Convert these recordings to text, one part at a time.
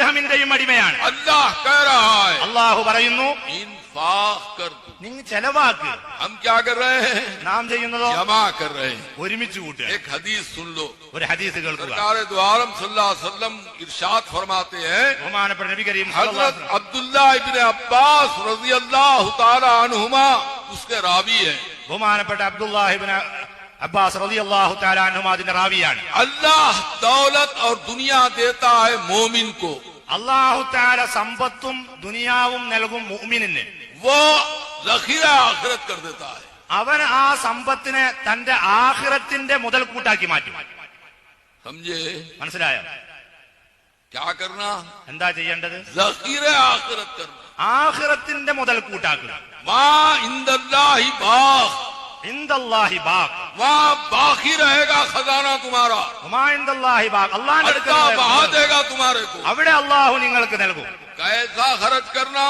ദിർഹമിന്റെയും അടിമയാണ്. അല്ലാഹു പറയുന്നു നിങ്ങൾ ചെലവാക്ക്. നാം ചെയ്യുന്നതോ ഒരുമിച്ച് കൂട്ടുക. ഒരു ഹദീസ് കേൾക്കുക. ബഹുമാനപ്പെട്ട നബി കരീം അബ്ദുല്ലാ ഇബ്നു അബ്ബാസ് റളിയല്ലാഹു തആല അൻഹുമാ उसके रावी है. ബഹുമാനപ്പെട്ട അബ്ദുല്ലാഹ് ഇബ്നു അബ്ബാസ് റളിയല്ലാഹു തആല അൻഹുമാ അതിന്റെ റാവിയാണ്. अल्लाह दौलत और दुनिया देता है मोमिन को. അല്ലാഹു തആല സമ്പത്തും ദുനിയാവും നൽകും മുഅ്മിനിന്. वो ज़ख़ीरा आखिरत कर देता है. അവൻ ആ സമ്പത്തിനെ തന്റെ ആഖിറത്തിന്റെ മുതൽക്കൂട്ടാക്കി മാറ്റും. समझे? മനസ്സിലായോ? क्या करना? എന്താ ചെയ്യേണ്ടത്? ज़ख़ीरा आखिरत करना. ആഖിറത്തിന്റെ മുതൽക്കൂട്ടാക്കുക. वहाँ इंदल्लाहि बाक़, इंदल्लाहि बाक़, वहाँ बाकी रहेगा खजाना तुम्हारा. वहाँ इंदल्लाहि बाक़, അല്ലാഹുവിന്റെ അടുക്കൽ बहा देगा तुम्हारे को. അവിടെ അല്ലാഹു നിങ്ങൾക്ക് നൽകും. कैसा खर्च करना?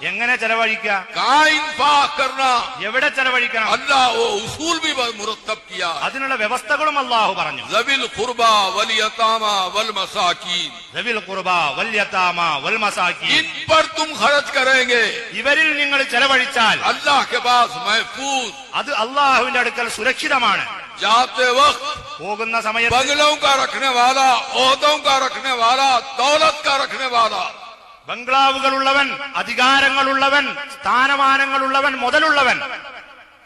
എങ്ങനെ ചെലവഴിക്കുക? कहाँ इंफाक करना? എവിടെ ചെലവഴിക്കണം? अल्लाह वो उसूल भी मुरत्तब किया. അതിനുള്ള വ്യവസ്ഥകളും അല്ലാഹു പറഞ്ഞു. ज़विल ഖുർബा वल यतामा वल मसाकीन, ज़विल ഖുർബാ വൽ യതാമാ വൽ മസാകീൻ, इन पर तुम खर्च करेंगे. ഇവരിൽ നിങ്ങൾ ചെലവഴിച്ചാൽ अल्लाह के पास महफूज, അത് അല്ലാഹുവിന്റെ അടുക്കൽ സുരക്ഷിതമാണ്. जाते वक्त പോകുന്ന സമയത്ത് बंगलों का रखने वाला, ओहदों का रखने वाला, दौलत का रखने वाला, ബംഗ്ലാവുകളുള്ളവൻ, അധികാരങ്ങളുള്ളവൻ, സ്ഥാനമാനങ്ങളുള്ളവൻ, മുതലുള്ളവൻ,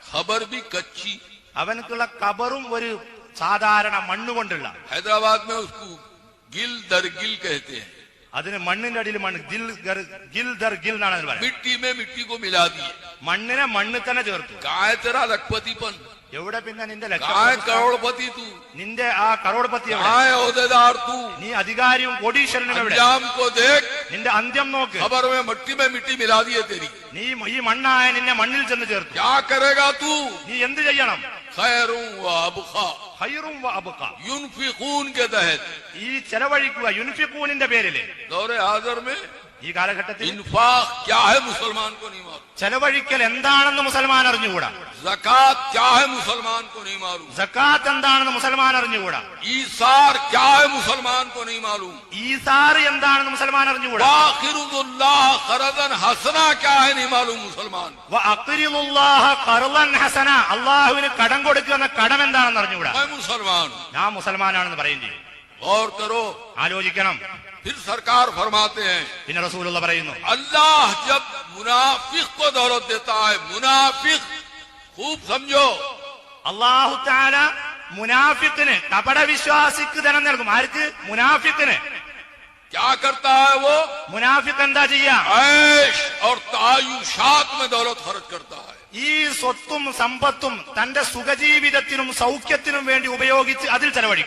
खबर भी कच्ची. അവനക്കുള്ള ഖബറും ഒരു സാധാരണ മണ്ണുകൊണ്ടുള്ള. हैदराबाद में उसको गिल दर गिल कहते हैं. അതിന് മണ്ണിന്റെ അടിയിൽ മണ്ണ്, ഗിൽ ദർ ഗിൽ എന്നാണ് അതിന് പറയുന്നത്. मिट्टी में मिट्टी को मिला दिए. മണ്ണിനെ മണ്ണ് തന്നെ ചേർത്തു. काय तेरा लखपतिपन? എവിടെ പിന്നെ നിന്റെ काय करोड़पति तू? നിന്റെ ആ കരോഡ്പതി എവിടെ? काय ओहदेदार तू? നീ അധികാരിയും കോടീശ്വരനും എവിടെ? अंजाम को देख. നിന്റെ അന്ത്യം നോക്ക്. खबर में मिट्टी मिला दिए तेरी. നീ ഈ മണ്ണായ നിന്നെ മണ്ണിൽ ചെന്ന് ചേർത്തു. क्या करेगा तू? നീ എന്ത് ചെയ്യണം? खैरुं व अबഖा, ഖൈറും വ അബ്ഖ, युनफिकून के तहत. ഈ ചെലവഴിക്കുക യുൻഫിഖൂനിന്റെ പേരില്. दौरे हाज़िर में ഈ കാലഘട്ടത്തിൽ इन्फाक क्या है मुसलमान को नहीं मालूम. ചെലവഴിക്കൽ എന്താണെന്ന് മുസൽമാൻ അറിഞ്ഞുകൂടാ. ज़कात क्या है मुसलमान को नहीं मालूम. സക്കാത്ത് എന്താണെന്ന് മുസൽമാൻ അറിഞ്ഞുകൂടാ. ईसार क्या है मुसलमान को नहीं मालूम. ഈസാർ എന്താണെന്ന് മുസൽമാൻ അറിഞ്ഞുകൂടാ. वाक़िरुल्लाह ഖറദൻ ഹസന क्या है नहीं मालूम मुसलमान. വഅഖ്രിദുല്ലാഹ ഖർളൻ ഹസന, അല്ലാഹുവിന് കടം കൊടുക്കുക എന്ന കടം എന്താണെന്ന് അറിഞ്ഞുകൂടാ. मैं मुसलमान. ഞാൻ മുസൽമാനാണെന്ന് പറയും ചെയ്യും. गौर करो. ആലോചിക്കണം. फिर सरकार फरमाते हैं, പിന്നെ റസൂലുള്ള പറയുന്നു, अल्लाह जब मुनाफिक को दौलत देता है, मुनाफिक खूब समझो, അല്ലാഹു തആല മുനാഫിക്കിന്, കപടവിശ്വാസിക്ക് ധനം നൽകും. ആർക്ക്? മുനാഫിക്കിന്. क्या करता है वो? മുനാഫിക്ക് എന്താ ചെയ്യാ? ऐश और तायुशात में दौलत खर्च करता है. ഈ സ്വത്തും സമ്പത്തും തന്റെ സുഖജീവിതത്തിനും സൗഖ്യത്തിനും വേണ്ടി ഉപയോഗിച്ച് അതിൽ ചെലവഴിക്കും.